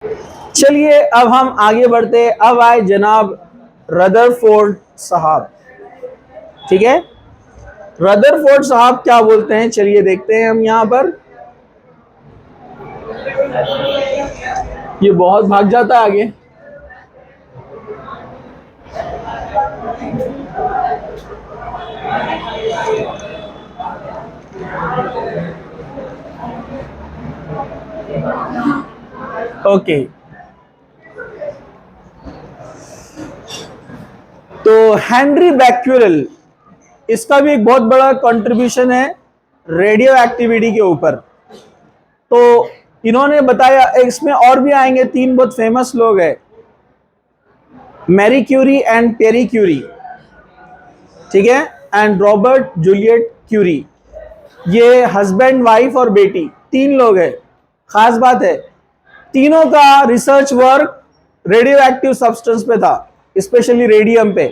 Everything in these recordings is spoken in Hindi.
चलिए अब हम आगे बढ़ते हैं। अब आए जनाब रदरफोर्ड साहब। ठीक है, रदरफोर्ड साहब क्या बोलते हैं, चलिए देखते हैं हम यहां पर। ये बहुत भाग जाता है आगे। ओके, तो हेनरी बैक्यूरेल, इसका भी एक बहुत बड़ा कंट्रीब्यूशन है रेडियो एक्टिविटी के ऊपर। तो इन्होंने बताया, इसमें और भी आएंगे, तीन बहुत फेमस लोग हैं, Marie Curie and Pierre Curie, ठीक है, एंड रॉबर्ट जूलियट क्यूरी। ये हस्बैंड वाइफ और बेटी तीन लोग हैं। खास बात है, तीनों का research work radio active substance पे था, स्पेशली रेडियम पे।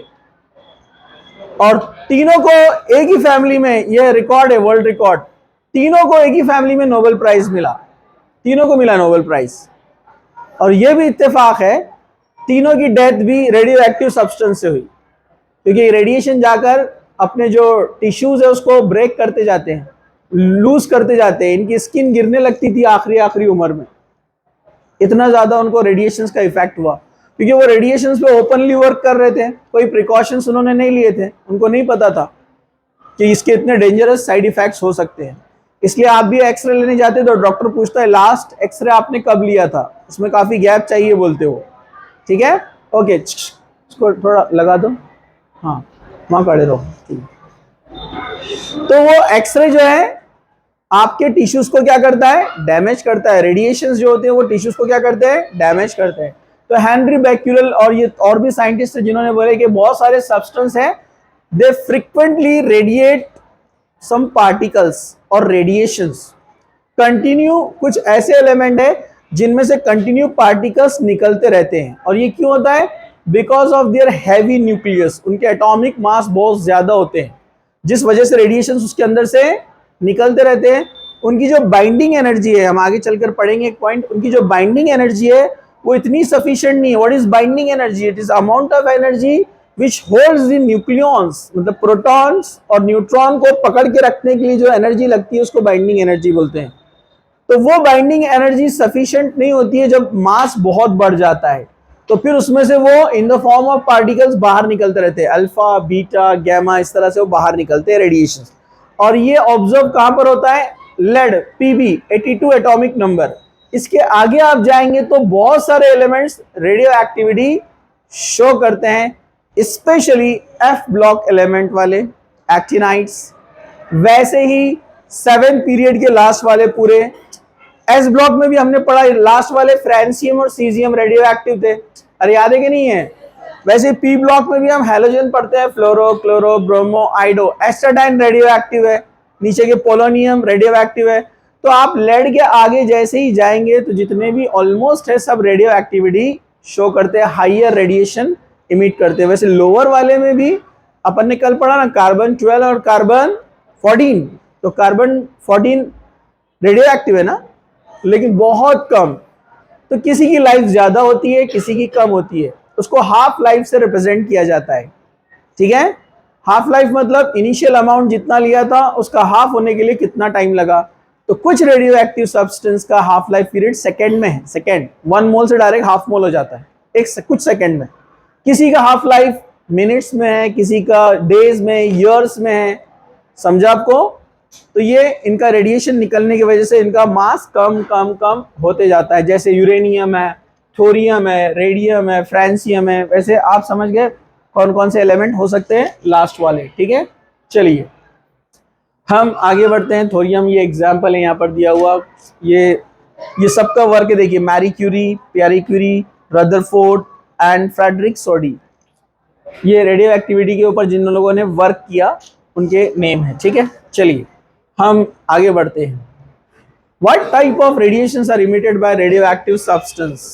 और तीनों को एक ही फैमिली में, यह रिकॉर्ड है, वर्ल्ड रिकॉर्ड, तीनों को एक ही फैमिली में नोबेल प्राइज मिला, तीनों को मिला नोबेल प्राइज। और यह भी इत्तेफाक है, तीनों की डेथ भी रेडियो एक्टिव सब्सटेंस से हुई, क्योंकि रेडिएशन जाकर अपने जो टिश्यूज है उसको ब्रेक करते जाते हैं, लूज करते जाते हैं। इनकी स्किन गिरने लगती थी आखिरी उम्र में, इतना ज्यादा उनको रेडिएशंस का इफेक्ट हुआ, क्योंकि वो रेडिएशंस पे ओपनली वर्क कर रहे थे, कोई प्रिकॉशंस उन्होंने नहीं लिए थे, उनको नहीं पता था कि इसके इतने डेंजरस साइड इफेक्ट्स हो सकते हैं। इसलिए आप भी एक्सरे लेने जाते तो डॉक्टर पूछता है लास्ट एक्सरे आपने कब लिया था, इसमें काफी गैप चाहिए बोलते हो। ठीक है, ओके, इसको थोड़ा लगा दो, हाँ वहां खड़े रहो। तो वो एक्सरे जो है आपके टिश्यूज को क्या करता है, डैमेज करता है। रेडिएशंस जो होते हैं वो टिश्यूज को क्या करते हैं, डैमेज करते हैं। तो हेनरी बैक्यूरेल और ये और भी साइंटिस्ट हैं जिन्होंने बोले कि बहुत सारे सब्सटेंस हैं, दे फ्रीक्वेंटली रेडिएट सम पार्टिकल्स और रेडिएशंस कंटिन्यू। कुछ ऐसे एलिमेंट है जिनमें से कंटिन्यू पार्टिकल्स निकलते रहते हैं, और ये क्यों होता है, because of their heavy nucleus, उनके एटॉमिक मास बहुत ज्यादा होते हैं, जिस वजह से रेडिएशंस उसके अंदर से निकलते रहते हैं। उनकी जो बाइंडिंग एनर्जी है, हम आगे चलकर पढ़ेंगे एक पॉइंट, उनकी जो बाइंडिंग एनर्जी है वो इतनी सफिशिएंट नहीं है। What is binding energy? It is amount of energy which holds the nucleons, मतलब प्रोटॉन्स और न्यूट्रॉन को पकड़ के रखने के लिए जो एनर्जी लगती है उसको बाइंडिंग एनर्जी बोलते हैं। तो वो बाइंडिंग एनर्जी सफिशिएंट नहीं होती है जब मास बहुत बढ़ जाता है, तो फिर उसमें से वो in the form of particles बाहर निकलते रहते हैं, अल्फा बीटा गैमा, इस तरह से वो बाहर निकलते हैं रेडिएशन। और ये ऑब्जर्व कहां पर होता है, लेड पीबी 82 एटॉमिक नंबर। इसके आगे आप जाएंगे तो बहुत सारे एलिमेंट्स रेडियो एक्टिविटी शो करते हैं, स्पेशली एफ ब्लॉक एलिमेंट वाले एक्टिनाइट्स, वैसे ही 7 पीरियड के लास्ट वाले पूरे। एस ब्लॉक में भी हमने पढ़ा, लास्ट वाले फ्रांसियम और सीजियम रेडियो एक्टिव थे, अरे याद है कि नहीं है। वैसे पी ब्लॉक में भी हम हैलोजन पढ़ते हैं, fluoro chloro bromo आइडो, एस्टाडाइन radio active है, नीचे के पोलोनियम रेडियो एक्टिव है। तो आप लेड के आगे जैसे ही जाएंगे तो जितने भी ऑलमोस्ट है सब रेडियो एक्टिविटी शो करते हैं, हाइयर रेडिएशन इमिट करते हैं। वैसे लोअर वाले में भी अपन ने कल पढ़ा ना, कार्बन 12 और कार्बन 14, तो कार्बन 14 रेडियो एक्टिव है ना, लेकिन बहुत कम। तो किसी की लाइफ ज्यादा होती है, किसी की कम होती है, उसको हाफ लाइफ से रिप्रेजेंट किया जाता है। ठीक है, हाफ लाइफ मतलब इनिशियल अमाउंट जितना लिया था उसका हाफ होने के लिए कितना टाइम लगा। तो कुछ रेडियो एक्टिव सब्सटेंस का हाफ लाइफ पीरियड सेकेंड में है, सेकेंड 1 मोल से डायरेक्ट हाफ मोल हो जाता है कुछ सेकेंड में। किसी का हाफ लाइफ मिनट्स में है, किसी का डेज में, ईयर्स में है, समझा आपको। तो ये इनका रेडिएशन निकलने की वजह से इनका मास कम कम कम होते जाता है। जैसे यूरेनियम है, थोरियम है, रेडियम है, फ्रांसियम है, वैसे आप समझ गए कौन कौन से एलिमेंट हो सकते हैं लास्ट वाले। ठीक है, चलिए हम आगे बढ़ते हैं। थोरियम ये एग्जाम्पल है यहाँ पर दिया हुआ, ये सबका वर्क है, देखिए मैरी क्यूरी, प्यारी क्यूरी, रदरफोर्ड एंड फ्रेडरिक सोडी, ये रेडियो एक्टिविटी के ऊपर जिन लोगों ने वर्क किया उनके नेम है। ठीक है, चलिए हम आगे बढ़ते हैं। What type of radiations are emitted by radioactive substance?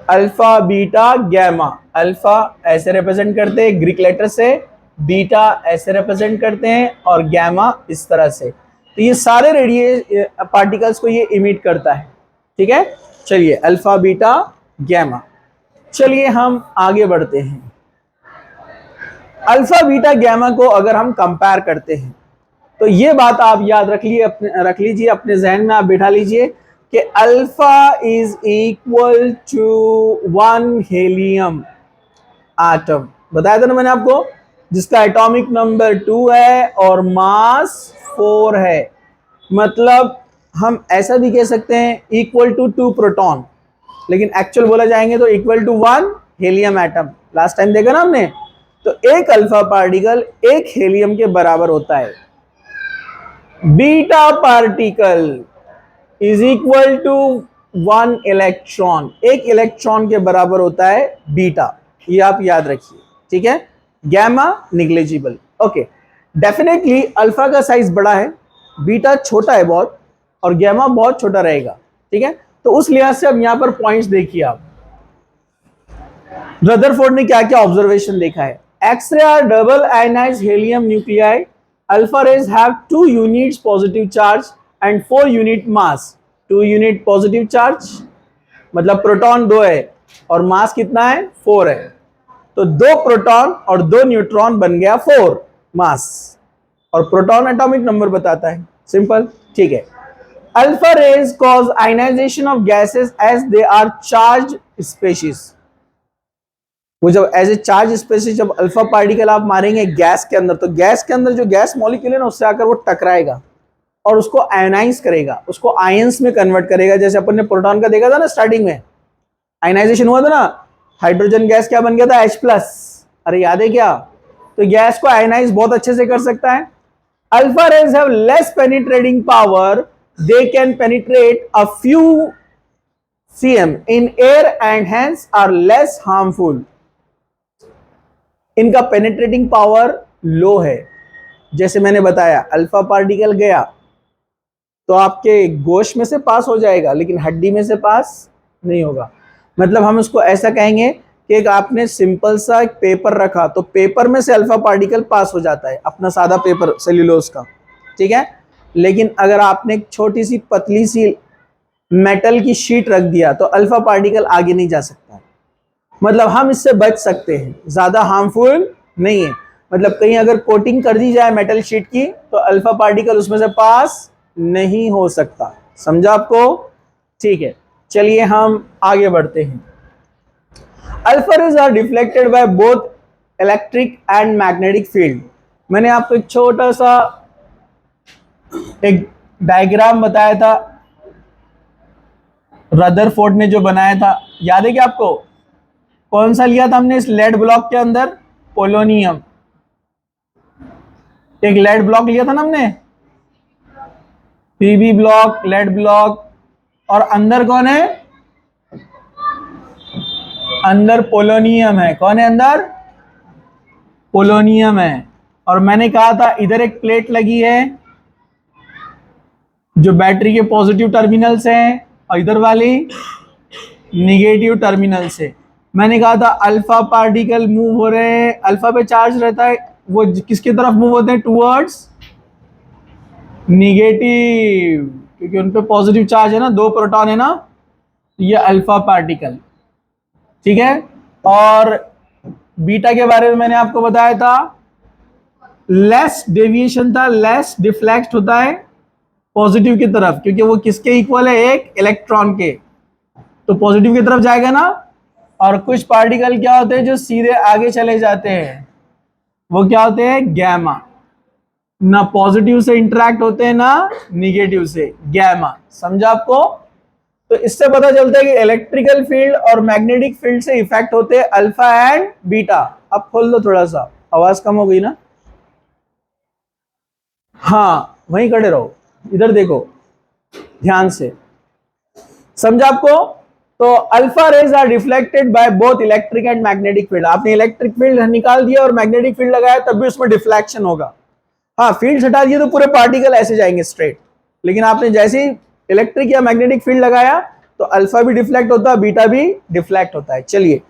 Alpha beta gamma. Alpha ऐसे रिप्रेजेंट करते हैं ग्रीक लेटर से, बीटा ऐसे रिप्रेजेंट करते हैं, और गैमा इस तरह से। तो ये सारे रेडिए पार्टिकल्स को ये इमिट करता है। ठीक है, चलिए अल्फा बीटा गैमा। चलिए हम आगे बढ़ते हैं। अल्फा बीटा गैमा को अगर हम कंपेयर करते हैं तो ये बात आप याद रख लीजिए अपने जहन में, आप बिठा लीजिए कि alpha is equal to 1 helium atom. बताया था ना मैंने आपको, जिसका एटॉमिक नंबर 2 है और मास 4 है। मतलब हम ऐसा भी कह सकते हैं इक्वल टू 2 प्रोटॉन, लेकिन एक्चुअल बोला जाएंगे तो equal to 1 helium atom. Last time देखा ना हमने, तो एक अल्फा पार्टिकल एक हीलियम के बराबर होता है। Beta particle is equal to 1 electron, एक इलेक्ट्रॉन के बराबर होता है बीटा। ये आप याद रखिए, ठीक है। Gamma negligible. Okay, definitely alpha का साइज बड़ा है, बीटा छोटा है बहुत, और गैमा बहुत छोटा रहेगा, ठीक है। तो उस लिहाज से अब यहां पर पॉइंट्स देखिए आप। रदरफोर्ड ने क्या क्या ऑब्जर्वेशन देखा है। X-ray are double ionised helium nuclei. Alpha rays have 2 units positive charge and 4 unit mass. 2 unit positive charge मतलब प्रोटॉन 2 है और मास कितना है 4 है, तो 2 प्रोटॉन और 2 न्यूट्रॉन बन गया 4 मास, और प्रोटॉन एटॉमिक नंबर बताता है, सिंपल, ठीक है। Alpha rays cause ionisation of gases as they are charge species. वो जब एज ए चार्ज स्पेसीज जब अल्फा पार्टिकल आप मारेंगे गैस के अंदर, तो गैस के अंदर जो गैस मॉलिक्यूल है ना उससे आकर वो टकराएगा और उसको आयनाइज करेगा, उसको आयंस में कन्वर्ट करेगा। जैसे अपन ने प्रोटॉन का देखा था ना, स्टार्टिंग में आयनाइजेशन हुआ था ना, हाइड्रोजन गैस क्या बन गया था H+, अरे याद है क्या। तो गैस को आयनाइज बहुत अच्छे से कर सकता है। Alpha raise have less penetrating power, they can penetrate a few cm in air and hence are less harmful। इनका पेनिट्रेटिंग पावर लो है। जैसे मैंने बताया अल्फा पार्टिकल गया तो आपके गोश्त में से पास हो जाएगा, लेकिन हड्डी में से पास नहीं होगा। मतलब हम उसको ऐसा कहेंगे कि एक आपने सिंपल सा एक पेपर रखा, तो पेपर में से अल्फा पार्टिकल पास हो जाता है, अपना सादा पेपर सेल्यूलोज का, ठीक है। लेकिन अगर आपने एक छोटी सी पतली सी मेटल की शीट रख दिया तो अल्फा पार्टिकल आगे नहीं जा सकता। मतलब हम इससे बच सकते हैं, ज्यादा हार्मफुल नहीं है। मतलब कहीं अगर कोटिंग कर दी जाए मेटल शीट की तो अल्फा पार्टिकल उसमें से पास नहीं हो सकता। समझा आपको, ठीक है। चलिए हम आगे बढ़ते हैं। Alpha rays are deflected by both electric and magnetic field. मैंने आपको एक छोटा सा एक डायग्राम बताया था, रदरफोर्ड ने जो बनाया था, याद है क्या आपको। कौन सा लिया था हमने इस लेड ब्लॉक के अंदर, पोलोनियम। एक लेड ब्लॉक लिया था ना हमने, पीबी ब्लॉक, लेड ब्लॉक, और अंदर कौन है, अंदर पोलोनियम है। कौन है अंदर, पोलोनियम है। और मैंने कहा था इधर एक प्लेट लगी है जो बैटरी के पॉजिटिव टर्मिनल से है और इधर वाली निगेटिव टर्मिनल से। मैंने कहा था अल्फा पार्टिकल मूव हो रहे हैं, अल्फा पे चार्ज रहता है, वो किसकी तरफ मूव होते हैं, टूवर्ड्स निगेटिव, क्योंकि उन पे पॉजिटिव चार्ज है ना, 2 प्रोटॉन है ना, ये अल्फा पार्टिकल, ठीक है। और बीटा के बारे में मैंने आपको बताया था, लेस डेविएशन था, लेस डिफ्लेक्ट होता है पॉजिटिव की तरफ, क्योंकि वो किसके इक्वल है, एक इलेक्ट्रॉन के, तो पॉजिटिव की तरफ जाएगा ना। और कुछ पार्टिकल क्या होते हैं जो सीधे आगे चले जाते हैं, वो क्या होते हैं, गैमा। ना पॉजिटिव से इंटरेक्ट होते हैं ना निगेटिव से, गैमा। समझा आपको। तो इससे पता चलता है कि इलेक्ट्रिकल फील्ड और मैग्नेटिक फील्ड से इफेक्ट होते हैं अल्फा एंड बीटा। अब खोल दो थोड़ा सा, आवाज कम हो गई ना, हाँ वहीं खड़े रहो, इधर देखो ध्यान से। समझा आपको। तो alpha rays are reflected by both electric and magnetic field. आपने इलेक्ट्रिक फील्ड निकाल दिया और मैग्नेटिक फील्ड लगाया तब भी उसमें डिफ्लेक्शन होगा। हाँ, फील्ड हटा दिए तो पूरे पार्टिकल ऐसे जाएंगे स्ट्रेट, लेकिन आपने जैसे ही इलेक्ट्रिक या मैग्नेटिक फील्ड लगाया तो अल्फा भी डिफ्लेक्ट होता है, बीटा भी डिफ्लेक्ट होता है। चलिए,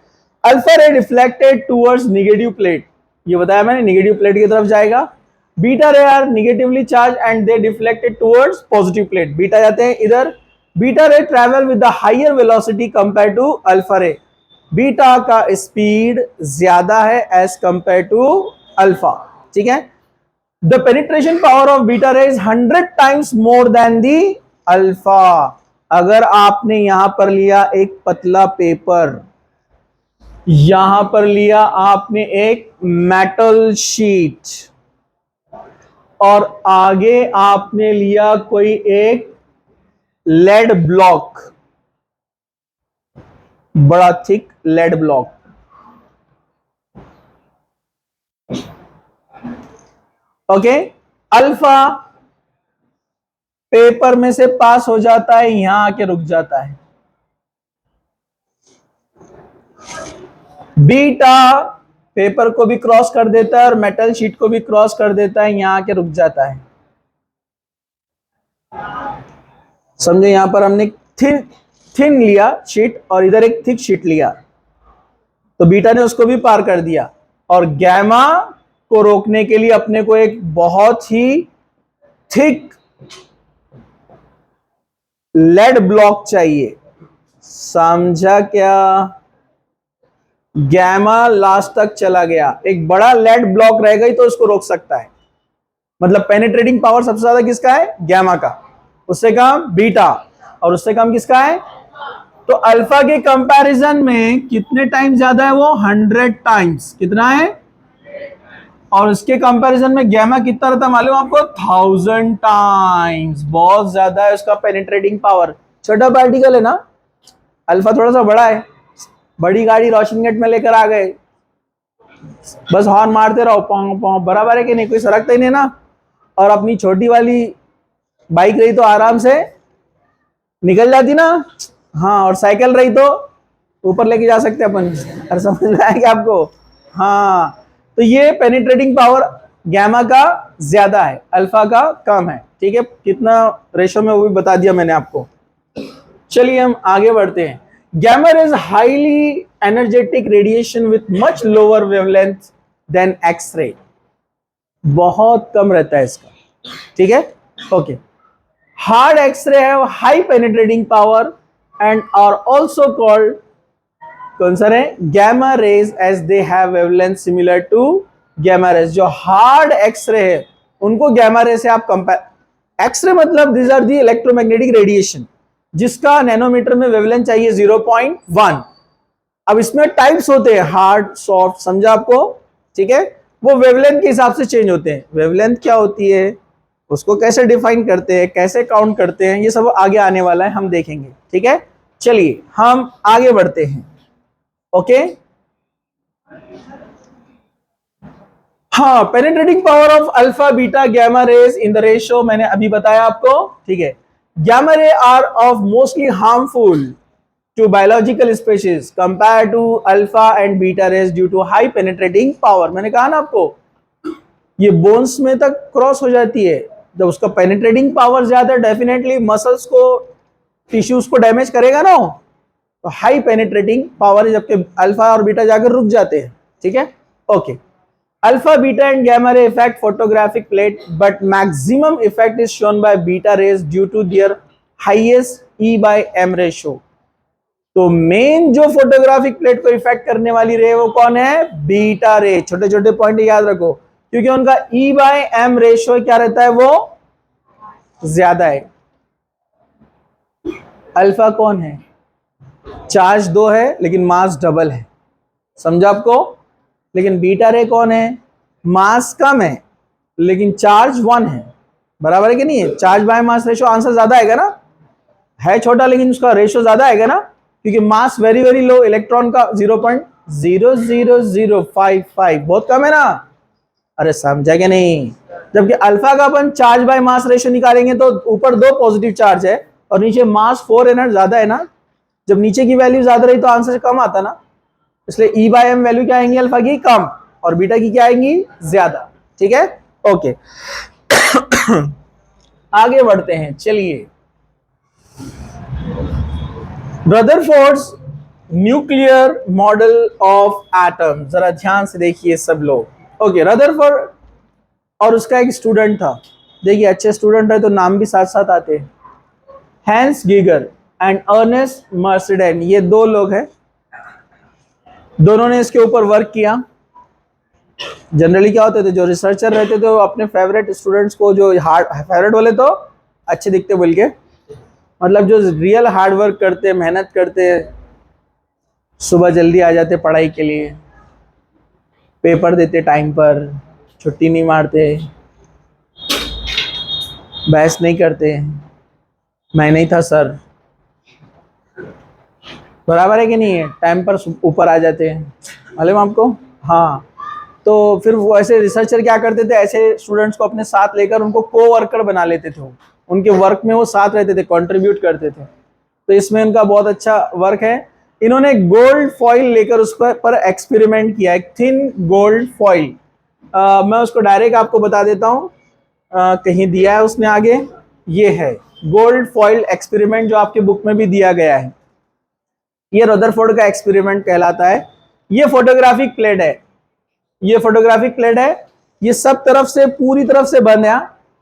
अल्फा रे डिफ्लेक्टेड टुवर्ड्स निगेटिव प्लेट, ये बताया मैंने, निगेटिव प्लेट की तरफ जाएगा। Beta ray are negatively charge and they deflected towards positive plate, beta जाते हैं इधर, beta ray travel with the higher velocity compare to alpha ray. Beta का स्पीड ज्यादा है एज कंपेयर टू अल्फा, ठीक है। The penetration power of beta ray is 100 times more than the alpha. अगर आपने यहां पर लिया एक पतला पेपर, यहां पर लिया आपने एक मेटल शीट, और आगे आपने लिया कोई एक लेड ब्लॉक, बड़ा thick lead block, okay. Alpha paper में से पास हो जाता है, यहां आके रुक जाता है। बीटा पेपर को भी क्रॉस कर देता है और मेटल शीट को भी क्रॉस कर देता है, यहां आके रुक जाता है। समझो यहां पर हमने थिन लिया शीट और इधर एक थिक शीट लिया, तो बीटा ने उसको भी पार कर दिया। और गैमा को रोकने के लिए अपने को एक बहुत ही थिक लेड ब्लॉक चाहिए। समझा क्या? गैमा लास्ट तक चला गया, एक बड़ा लेड ब्लॉक रहेगा ही तो उसको रोक सकता है। मतलब पेनिट्रेटिंग पावर सबसे ज्यादा किसका है? गैमा का, उससे कम बीटा, और उससे कम किसका है? तो अल्फा के कंपैरिजन में कितने टाइम्स ज्यादा है वो? 100 टाइम्स। कितना है? और उसके कंपैरिजन में गैमा कितना रहता है मालूम आपको? 1000 टाइम्स। बहुत ज्यादा है उसका पेनिट्रेटिंग पावर। छोटा पार्टिकल है ना, अल्फा थोड़ा सा बड़ा है। बड़ी गाड़ी रोशनी गेट में लेकर आ गए, बस हॉर्न मारते रहो, पाँव पाँव, बराबर है कि नहीं? कोई सरकता ही नहीं ना। और अपनी छोटी वाली बाइक रही तो आराम से निकल जाती ना। हाँ, और साइकिल रही तो ऊपर लेके जा सकते अपन। अरे समझ में आया क्या आपको? हाँ, तो ये पेनिट्रेटिंग पावर गैमा का ज्यादा है, अल्फा का कम है, ठीक है। कितना रेशो में वो भी बता दिया मैंने आपको। चलिए हम आगे बढ़ते हैं। Gamma is highly energetic radiation with much lower wavelength than X-ray. बहुत कम रहता है इसका, ठीक है, okay. Hard X-ray have high penetrating power and are also called, कौन सा है? Gamma rays, as they have wavelength similar to gamma rays. जो हार्ड एक्सरे है उनको गैमा रे से आप कंपेयर, एक्सरे मतलब this are the electromagnetic radiation, जिसका नैनोमीटर में वेवलेंथ चाहिए 0.1। अब इसमें टाइप्स होते हैं, हार्ड, सॉफ्ट, समझा आपको, ठीक है। वो वेवलेंथ के हिसाब से चेंज होते हैं। वेवलेंथ क्या होती है, उसको कैसे डिफाइन करते हैं, कैसे काउंट करते हैं, ये सब आगे आने वाला है, हम देखेंगे, ठीक है। चलिए हम आगे बढ़ते हैं, ओके। हाँ, penetrating power of alpha, beta, gamma rays in the ratio मैंने अभी बताया आपको, ठीक है। Gamma ray are of mostly harmful to biological species compare to alpha and beta rays due to high penetrating power. मैंने कहा ना आपको, ये बोन्स में तक क्रॉस हो जाती है। जब उसका पेनिट्रेटिंग पावर ज्यादा, डेफिनेटली मसल्स को, टिश्यूज को डैमेज करेगा ना, तो हाई पेनिट्रेटिंग पावर, जबकि अल्फा और बीटा जाकर रुक जाते हैं, ठीक है, okay. Alpha, beta and gamma ray affect photographic plate, but maximum effect is shown by beta rays due to their highest E by M ratio. तो मेन जो फोटोग्राफिक प्लेट को इफेक्ट करने वाली रे वो कौन है? बीटा रे। छोटे छोटे पॉइंट याद रखो, क्योंकि उनका E by M रेशियो क्या रहता है? वो ज्यादा है। अल्फा कौन है? चार्ज 2 है लेकिन मास डबल है, समझा आपको। लेकिन बीटा रे कौन है? मास कम है लेकिन चार्ज 1 है, बराबर है कि नहीं है? Charge by mass ratio answer ज्यादा आएगा ना, है छोटा लेकिन उसका रेशियो ज्यादा आएगा ना, क्योंकि mass vary very low, electron का 0.00055, बहुत कम है ना। अरे समझा क्या नहीं? जबकि अल्फा का अपन चार्ज बाय मास रेशियो निकालेंगे तो ऊपर 2 पॉजिटिव चार्ज है और नीचे मास 4 है ना, ज्यादा है ना। जब नीचे की वैल्यू ज्यादा रही तो आंसर कम आता ना, इसलिए E बाय M वैल्यू क्या आएंगी अल्फा की? कम, और बीटा की क्या आएंगी? ज्यादा, ठीक है, ओके। आगे बढ़ते हैं, चलिए। Rutherford's nuclear model of atom, जरा ध्यान से देखिए सब लोग, ओके। रदरफोर्ड और उसका एक स्टूडेंट था, देखिए अच्छे स्टूडेंट है तो नाम भी साथ साथ आते हैं। हैंस गीगर एंड अर्नेस्ट मर्सिडेन, ये दो लोग हैं, दोनों ने इसके ऊपर वर्क किया। जनरली क्या होते थे, जो रिसर्चर रहते थे वो अपने फेवरेट स्टूडेंट्स को, जो हार्ड फेवरेट बोले तो अच्छे दिखते बोल के, मतलब जो रियल हार्ड वर्क करते, मेहनत करते, सुबह जल्दी आ जाते पढ़ाई के लिए, पेपर देते टाइम पर, छुट्टी नहीं मारते, बहस नहीं करते, मैं नहीं था सर, बराबर है कि नहीं है, टाइम पर ऊपर आ जाते हैं, मालूम आपको। हाँ, तो फिर वो ऐसे रिसर्चर क्या करते थे, ऐसे स्टूडेंट्स को अपने साथ लेकर उनको को वर्कर बना लेते थे, उनके वर्क में वो साथ रहते थे, कंट्रीब्यूट करते थे। तो इसमें उनका बहुत अच्छा वर्क है। इन्होंने गोल्ड फॉइल लेकर उस पर एक्सपेरिमेंट किया, एक थिन गोल्ड फॉइल। मैं उसको डायरेक्ट आपको बता देता हूँ, कहीं दिया है उसने आगे, ये है गोल्ड फॉइल एक्सपेरिमेंट जो आपके बुक में भी दिया गया है। ये रदरफोर्ड का एक्सपेरिमेंट कहलाता है। ये फोटोग्राफिक प्लेट है, ये फोटोग्राफिक प्लेट है, ये सब तरफ से पूरी तरफ से बंद है,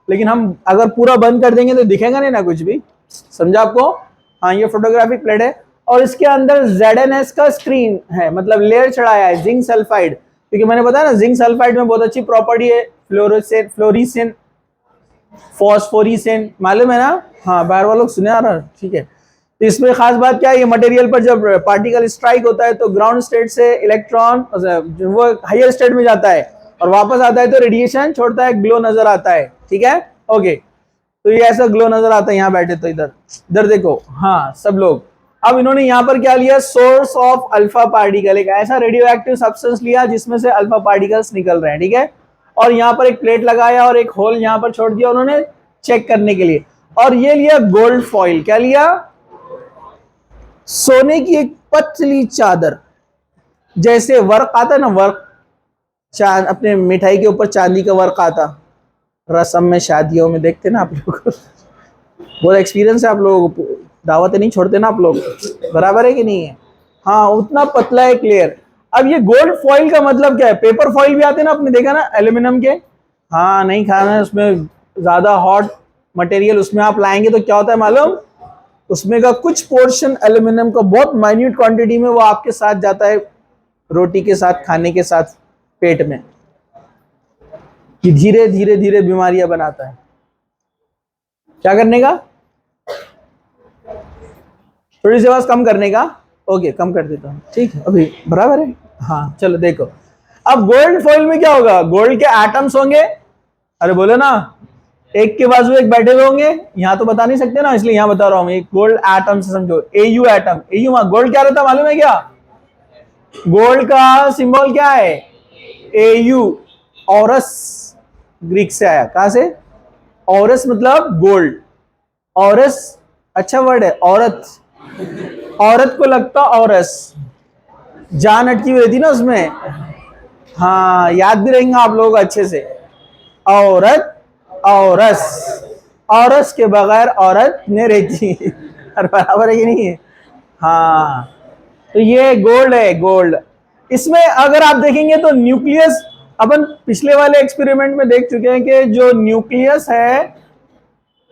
लेकिन हम अगर पूरा बंद कर देंगे तो दिखेगा नहीं ना कुछ भी, समझा आपको। हाँ, ये फोटोग्राफिक प्लेट है और इसके अंदर ZNS का स्क्रीन है, मतलब लेयर चढ़ाया है जिंक सल्फाइड, क्योंकि मैंने बताया ना जिंक सल्फाइड में बहुत अच्छी प्रॉपर्टी है, फ्लोरिसेंट, फॉस्फोरिसेंट, मालूम है ना। हाँ, बाहर वालों सुने आ रहा, ठीक है। तो इसमें खास बात क्या है, ये मटेरियल पर जब पार्टिकल स्ट्राइक होता है तो ग्राउंड स्टेट से इलेक्ट्रॉन वो हायर स्टेट में जाता है और वापस आता है तो रेडिएशन छोड़ता है, ग्लो नजर आता है, ठीक है। ओके, तो ये ऐसा ग्लो नजर आता है, यहाँ बैठे तो इधर इधर देखो, हाँ सब लोग। अब इन्होंने यहाँ पर क्या लिया, सोर्स ऑफ अल्फा पार्टिकल, एक ऐसा रेडियो एक्टिव सब्सटेंस लिया जिसमें से अल्फा पार्टिकल्स निकल रहे हैं, ठीक है। और यहाँ पर एक प्लेट लगाया और एक होल यहाँ पर छोड़ दिया उन्होंने चेक करने के लिए। और ये लिया गोल्ड फॉइल, क्या लिया, सोने की एक पतली चादर, जैसे वर्क आता है ना, वर्क चांद, अपने मिठाई के ऊपर चांदी का वर्क आता, रस्म में शादियों में देखते ना आप लोग बहुत एक्सपीरियंस है आप लोगों को, दावतें नहीं छोड़ते ना आप लोग, बराबर है कि नहीं है। हाँ, उतना पतला है, क्लियर। अब ये गोल्ड फॉइल का मतलब क्या है, पेपर फॉइल भी आते हैं ना, आपने देखा ना एल्यूमिनियम के। हाँ, नहीं खाना है उसमें ज्यादा हॉट मटेरियल, उसमें आप लाएंगे तो क्या होता है मालूम, उसमें का कुछ पोर्शन एल्यूमिनियम का बहुत माइन्यूट क्वांटिटी में वो आपके साथ जाता है, रोटी के साथ, खाने के साथ, पेट में, कि धीरे धीरे धीरे बीमारियां बनाता है। क्या करने का, थोड़ी सी आवाज कम करने का, ओके कम कर देता हूँ, ठीक है, अभी बराबर है। हाँ चलो देखो, अब गोल्ड फॉइल में क्या होगा, गोल्ड के एटम्स होंगे, अरे बोलो ना, एक के बाजू एक बैठे हुए होंगे, यहाँ तो बता नहीं सकते ना, इसलिए यहाँ बता रहा हूँ, एक गोल्ड एटम से समझो, AU एटम, AU में गोल्ड क्या रहता मालूम है क्या, गोल्ड का सिंबल क्या है, AU, औरस, ग्रीक से आया, कहां से, औरस मतलब गोल्ड, औरस अच्छा वर्ड है, औरत, औरत को लगता औरस, जान अटकी हुई रहती ना उसमें। हाँ, याद भी रहेंगे आप लोग अच्छे से, औरत, औरस, औरस के बगैर औरत नहीं रहती बराबर है कि नहीं है। हाँ, तो ये गोल्ड है, गोल्ड। इसमें अगर आप देखेंगे तो न्यूक्लियस, अपन पिछले वाले एक्सपेरिमेंट में देख चुके हैं कि जो न्यूक्लियस है,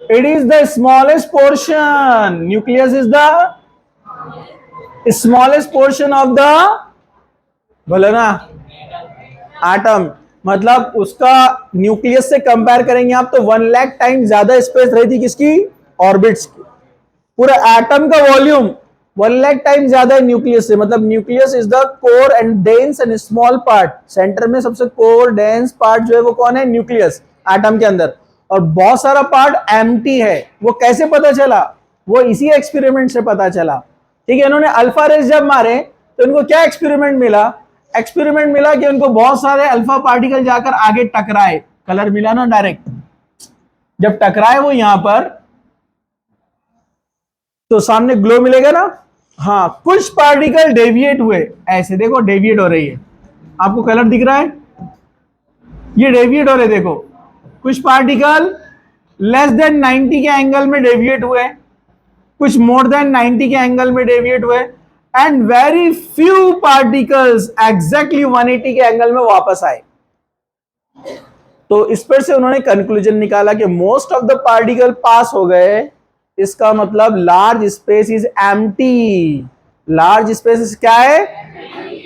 it is the smallest portion, nucleus is the smallest portion of the, बोलो ना, एटम, मतलब उसका न्यूक्लियस से कंपेयर करेंगे आप तो 1 लाख टाइम ज्यादा स्पेस रहती किसकी, ऑर्बिट्स की। पूरा एटम का वॉल्यूम 1 लाख टाइम ज्यादा है न्यूक्लियस से, मतलब nucleus is the core and dense and small part, centre में सबसे कोर डेंस पार्ट जो है वो कौन है, न्यूक्लियस, एटम के अंदर, और बहुत सारा पार्ट एम्प्टी है। वो कैसे पता चला, वो इसी एक्सपेरिमेंट से पता चला, ठीक है। इन्होंने अल्फा रेस जब मारे तो इनको क्या एक्सपेरिमेंट मिला, एक्सपेरिमेंट मिला कि उनको बहुत सारे अल्फा पार्टिकल जाकर आगे टकराए, कलर मिला ना डायरेक्ट, जब टकराए वो यहां पर तो सामने ग्लो मिलेगा ना। हाँ, कुछ पार्टिकल डेविएट हुए, ऐसे देखो डेविएट हो रही है, आपको कलर दिख रहा है, ये डेविएट हो रहे, देखो कुछ पार्टिकल लेस देन 90 के एंगल में डेविएट हुए, कुछ मोर देन 90 के एंगल में डेविएट हुए, and very few particles exactly 180 के एंगल में वापस आए। तो इस पर से उन्होंने कंक्लूजन निकाला कि most of the particle pass हो गए इसका मतलब large space is empty. Large space क्या है?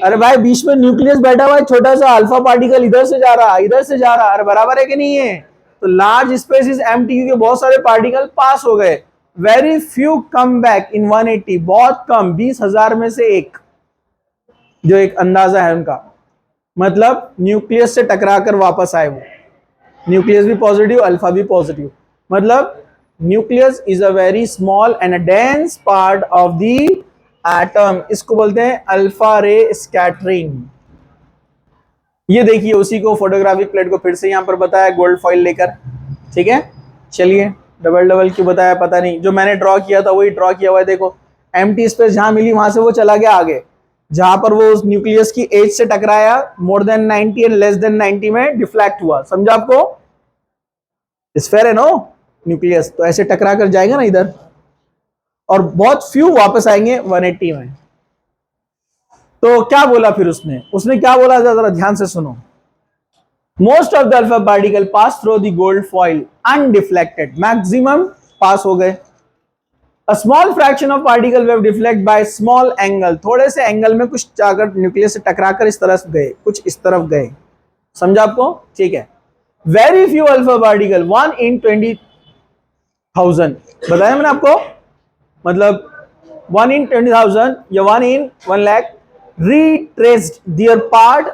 अरे भाई बीच में न्यूक्लियस बैठा हुआ है, छोटा सा अल्फा पार्टिकल इधर से जा रहा, इधर से जा रहा, अरे बराबर है कि नहीं है? तो लार्ज स्पेस इज एम्प्टी क्योंकि बहुत सारे पार्टिकल पास हो गए। Very few come back in 180, बहुत कम, 20,000 में से एक, जो एक अंदाजा है उनका, मतलब न्यूक्लियस से टकराकर वापस आए वो। न्यूक्लियस भी पॉजिटिव, अल्फा भी पॉजिटिव, मतलब nucleus is a very small and a dense part of the atom. इसको बोलते हैं अल्फा रे स्कैटरिंग। ये देखिए उसी को, फोटोग्राफिक प्लेट को फिर से यहां पर बताया गोल्ड फॉइल लेकर, ठीक है। चलिए डबल डबल क्यों बताया पता नहीं, जो मैंने ड्रॉ किया था वही ड्रॉ किया हुआ है। देखो एम्प्टी स्पेस जहां मिली वहां से वो चला गया आगे, जहां पर वो उस न्यूक्लियस की एज से टकराया, more than 90 and less than 90 में डिफ्लेक्ट हुआ। समझा आपको? स्फेयर है नो न्यूक्लियस, तो ऐसे टकरा कर जाएगा ना इधर, और बहुत फ्यू वापस आएंगे 180 में। तो क्या बोला फिर उसने क्या बोला, जरा ध्यान से सुनो। Most of the alpha particle pass through the gold foil undeflected, maximum pass हो गए। A small fraction of particle wave deflect by small angle, थोड़े से एंगल में कुछ जाकर न्यूक्लियस से टकराकर इस तरफ गए, कुछ इस तरफ गए। समझा आपको? ठीक है। Very few alpha particle, 1 in 20,000, बताया मैंने आपको, मतलब 1 in 20,000 या 1 in 1 lakh retraced their part,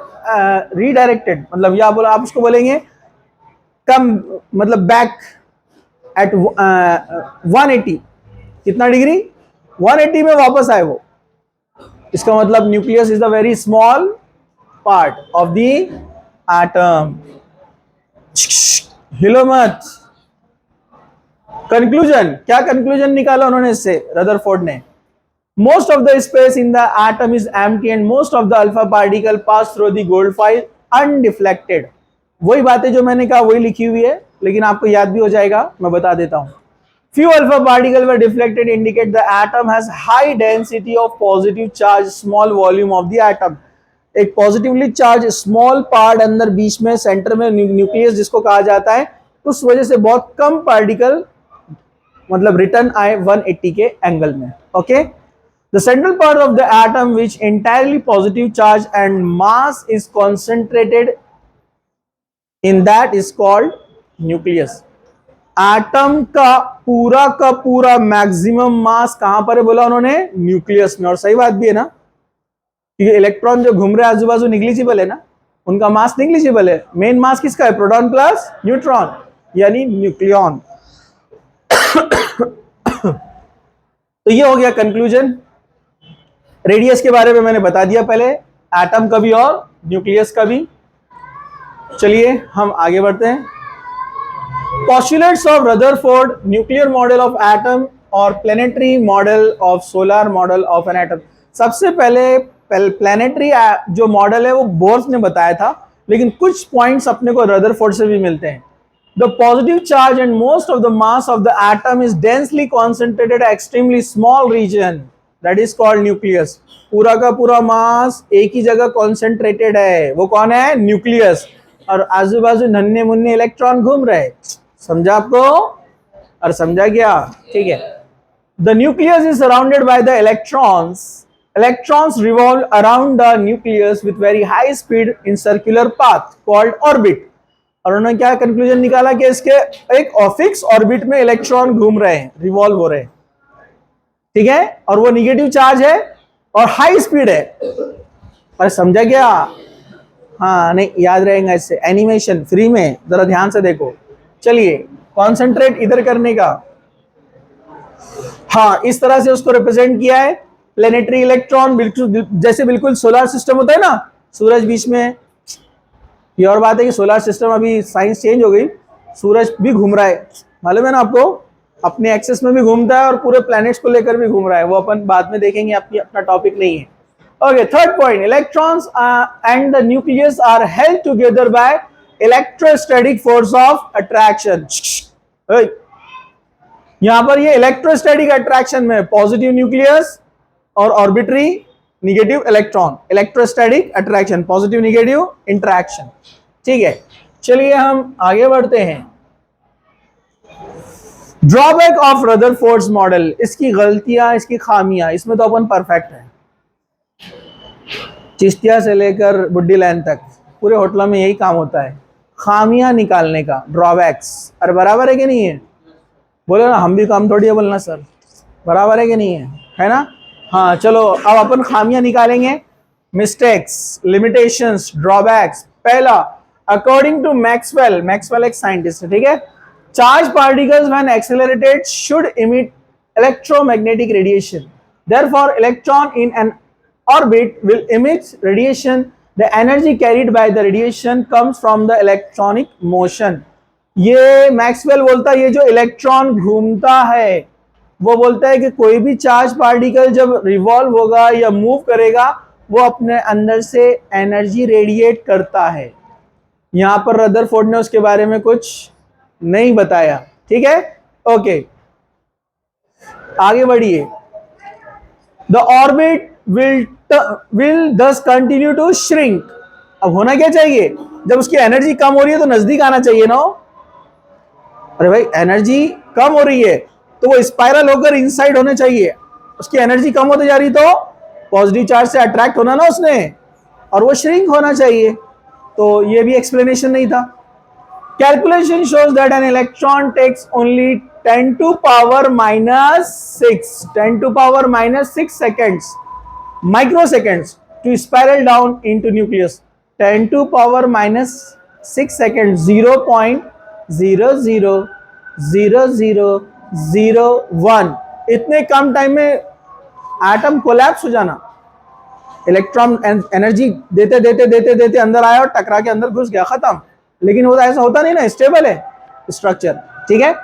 redirected, मतलब या बोला आप उसको बोलेंगे कम, मतलब बैक एट 180, कितना डिग्री? 180 में वापस आए वो। इसका मतलब nucleus is the very small part of the atom. हिलो मत। कंक्लूजन, क्या कंक्लूजन निकाला उन्होंने इससे, रदरफोर्ड ने? Most of the space in the atom is empty and most of the alpha particle pass through the gold foil undeflected. वही बातें जो मैंने कहा वही लिखी हुई है, लेकिन आपको याद भी हो जाएगा, मैं बता देता हूं। Few alpha particles were deflected, indicate the atom has high density of positive charge, small volume of the atom. एक पॉजिटिवली चार्ज स्मॉल पार्ट अंदर बीच में सेंटर में न्यूक्लियस जिसको कहा जाता है, उस वजह से बहुत कम पार्टिकल मतलब रिटर्न आए 180 के एंगल में। Okay, the central part of the atom which entirely positive charge and mass is concentrated in that is called nucleus. Atom का पूरा मैक्सिमम मास कहां पर है बोला उन्होंने? न्यूक्लियस में। और सही बात भी है ना, क्योंकि इलेक्ट्रॉन जो घूम रहे हैं आजू बाजू निग्लिजिबल है ना, उनका मास निग्लिजिबल है। मेन मास किसका है? प्रोटॉन प्लस न्यूट्रॉन, यानी न्यूक्लियॉन। तो ये हो गया कंक्लूजन। रेडियस के बारे में मैंने बता दिया पहले, एटम का भी और न्यूक्लियस का भी। चलिए हम आगे बढ़ते हैं। Postulates of Rutherford, nuclear model of atom और planetary model of solar model of an atom। सबसे पहले प्लैनेटरी जो मॉडल है वो बोर्स ने बताया था, लेकिन कुछ पॉइंट्स अपने को रदरफोर्ड से भी मिलते हैं। The positive charge and most of the mass of the atom is densely concentrated at extremely small region that is called nucleus। पूरा का पूरा मास एक ही जगह कॉन्सेंट्रेटेड है, वो कौन है? न्यूक्लियस। और आजू बाजू नन्हे मुन्ने इलेक्ट्रॉन घूम रहे। समझा आपको? और समझा क्या? ठीक है। The nucleus is surrounded by the electrons. Electrons revolve around the nucleus with very high speed in circular path called orbit. और उन्होंने क्या कंक्लूजन निकाला कि इसके एक फिक्स ऑर्बिट में इलेक्ट्रॉन घूम रहे हैं, रिवॉल्व हो रहे हैं, ठीक है, और वो निगेटिव चार्ज है और हाई स्पीड है। और समझा क्या? हाँ नहीं, याद रहेगा इससे। एनिमेशन फ्री में, जरा ध्यान से देखो। चलिए कॉन्सेंट्रेट इधर करने का, हाँ इस तरह से उसको रिप्रेजेंट किया है। प्लेनेटरी इलेक्ट्रॉन बिल्कुल जैसे बिल्कुल सोलर सिस्टम होता है ना, सूरज बीच में। ये और बात है कि सोलर सिस्टम अभी साइंस चेंज हो गई, सूरज भी घूम रहा है, मालूम है ना आपको, अपने एक्सेस में भी घूमता है और पूरे प्लैनेट्स को लेकर भी घूम रहा है। वो अपन बाद में देखेंगे, अपना टॉपिक नहीं है। Okay, third point, electrons and the nucleus are held together by electrostatic force of attraction. यहां पर ये इलेक्ट्रोस्टैटिक अट्रैक्शन में पॉजिटिव न्यूक्लियस और orbitary negative electron, electrostatic attraction, positive negative interaction. ठीक है, चलिए हम आगे बढ़ते हैं। ड्रॉबैक ऑफ रदरफोर्ड्स मॉडल, इसकी गलतियां, इसकी खामियां, इसमें तो अपन परफेक्ट है, चिश्तिया से लेकर बुड्डी लाइन तक पूरे होटलों में यही काम होता है, खामियां निकालने का, ड्रॉबैक्स। अरे बराबर है कि नहीं है? बोलो ना, हम भी काम थोड़ी है बोलना सर, बराबर है कि नहीं है ना? हाँ चलो अब अपन खामियां निकालेंगे, मिस्टेक्स, लिमिटेशंस, ड्रॉबैक्स। पहला, अकॉर्डिंग टू मैक्सवेल, मैक्सवेल एक साइंटिस्ट है, ठीक है, charge particles when accelerated should emit electromagnetic radiation, therefore electron in an orbit will emit radiation. The energy carried by the radiation comes from the electronic motion. ये मैक्सवेल बोलता है, ये जो इलेक्ट्रॉन घूमता है वो बोलता है कि कोई भी चार्ज पार्टिकल जब रिवॉल्व होगा या मूव करेगा वो अपने अंदर से एनर्जी रेडिएट करता है। यहां पर रदरफोर्ड ने उसके बारे में कुछ नहीं बताया, ठीक है, ओके आगे बढ़िए। The orbit will thus continue to shrink। अब होना क्या चाहिए, जब उसकी एनर्जी कम हो रही है तो नजदीक आना चाहिए ना। अरे भाई एनर्जी कम हो रही है तो वो स्पाइरल होकर इनसाइड होने चाहिए, उसकी एनर्जी कम होती जा रही तो पॉजिटिव चार्ज से अट्रैक्ट होना ना उसने, और वो श्रिंक होना चाहिए। तो ये भी एक्सप्लेनेशन नहीं था। Calculation shows that an electron takes only 10 to power minus 6 seconds microseconds to spiral down into nucleus। 10 to power minus 6 seconds, 0.000001, इतने कम टाइम में एटम कोलैप्स हो जाना। इलेक्ट्रॉन एनर्जी देते देते देते देते अंदर आया और टकरा के अंदर घुस गया, खत्म। लेकिन वो ऐसा होता नहीं ना, स्टेबल है स्ट्रक्चर, ठीक है,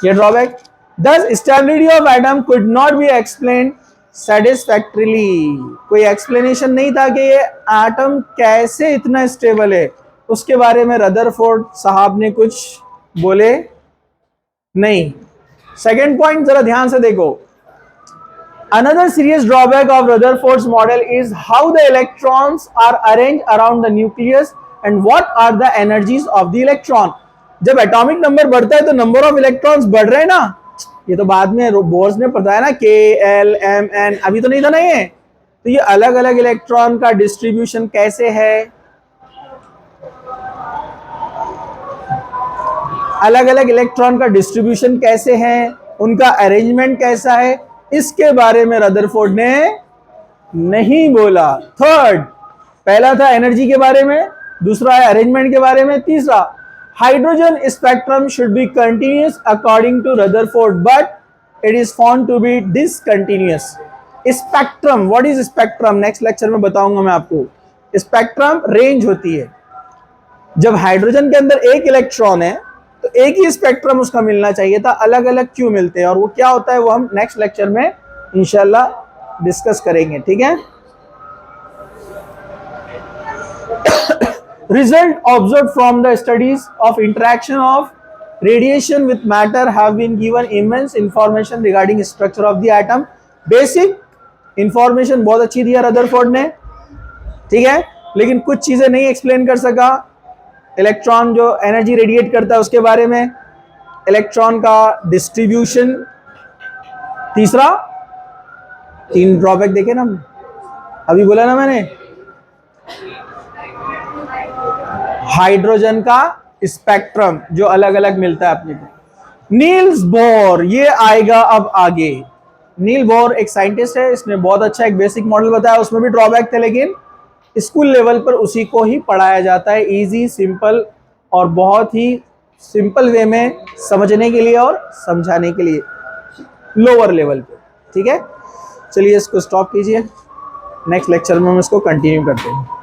ये drawback. Thus stability of atom could not be explained satisfactorily। कोई एक्सप्लेनेशन नहीं था कि ये एटम कैसे इतना स्टेबल है, उसके बारे में रदरफोर्ड साहब ने कुछ बोले नहीं। सेकेंड पॉइंट जरा ध्यान से देखो, another serious drawback of Rutherford's model is how the electrons are arrange around the nucleus and what are the energies of the electron. जब एटॉमिक नंबर बढ़ता है तो नंबर ऑफ इलेक्ट्रॉन्स बढ़ रहे हैं ना, ये तो बाद में बोर्स ने बताया ना, के एल एम एन, अभी तो नहीं था ना ये। तो ये अलग अलग इलेक्ट्रॉन का डिस्ट्रीब्यूशन कैसे है, अलग अलग इलेक्ट्रॉन का डिस्ट्रीब्यूशन कैसे है, उनका अरेंजमेंट कैसा है, इसके बारे में रदरफोर्ड ने नहीं बोला। थर्ड, पहला था एनर्जी के बारे में, दूसरा है अरेंजमेंट के बारे में, तीसरा hydrogen spectrum should be continuous according to Rutherford, but it is found to be discontinuous। Spectrum, what is spectrum, next lecture में बताऊंगा मैं आपको। स्पेक्ट्रम रेंज होती है, जब हाइड्रोजन के अंदर एक इलेक्ट्रॉन है तो एक ही स्पेक्ट्रम उसका मिलना चाहिए था, अलग अलग क्यों मिलते हैं और वो क्या होता है वो हम नेक्स्ट लेक्चर में इंशाल्लाह डिस्कस करेंगे, ठीक है। Result observed from the studies of interaction of radiation with matter have been given immense information regarding structure of the atom। Basic information बहुत अच्छी दिया रदरफोर्ड ने, ठीक है, लेकिन कुछ चीजें नहीं एक्सप्लेन कर सका। इलेक्ट्रॉन जो एनर्जी रेडिएट करता है उसके बारे में, इलेक्ट्रॉन का डिस्ट्रीब्यूशन, तीसरा, तीन ड्रॉबैक देखे ना अभी बोला ना मैंने, हाइड्रोजन का स्पेक्ट्रम जो अलग अलग मिलता है अपने को। नील्स बोर, ये आएगा अब आगे। नील बोर एक साइंटिस्ट है, इसने बहुत अच्छा एक बेसिक मॉडल बताया, उसमें भी ड्रॉबैक थे लेकिन स्कूल लेवल पर उसी को ही पढ़ाया जाता है, इजी, सिंपल और बहुत ही सिंपल वे में समझने के लिए और समझाने के लिए लोअर लेवल पे, ठीक है। चलिए इसको स्टॉप कीजिए, नेक्स्ट लेक्चर में हम इसको कंटिन्यू करते हैं।